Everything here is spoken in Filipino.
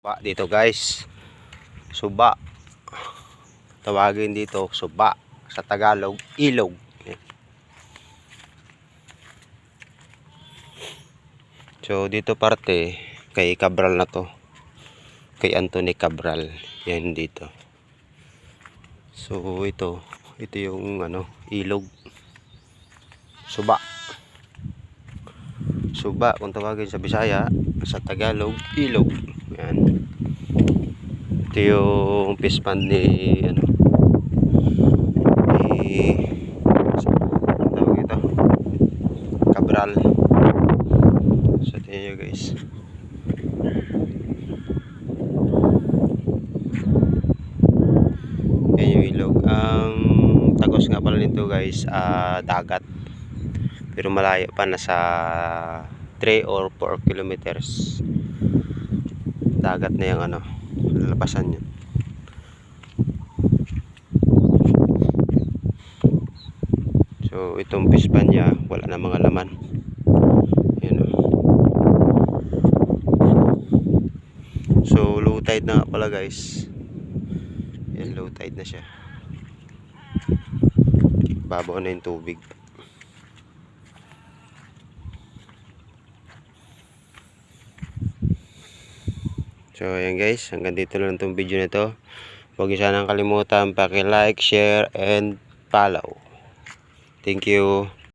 Suba dito guys. Suba. Tawagin dito suba. Sa Tagalog, ilog. So dito parte kay Cabral na to. Kay Anthony Cabral. Yan dito. So ito yung ilog. Suba. Suba kung tawagin sa Bisaya, sa Tagalog, ilog. Yan. Ito yung fish pond ni tawag ito, Cabral. So tingnan nyo guys. Yan yung ilog. Ang tagos nga pala nito guys, dagat. Pero malayo pa, nasa 3 or 4 kilometers. Dagat na yung lalabasan yun. So itong fish pond niya, wala na mga laman. Ayan o. So low tide na nga pala guys. Yan, low tide na siya. Babaw na yung tubig. So ayan guys, hanggang dito lang itong video na ito. Huwag niyo sanang kalimutan paki-like, share, and follow. Thank you.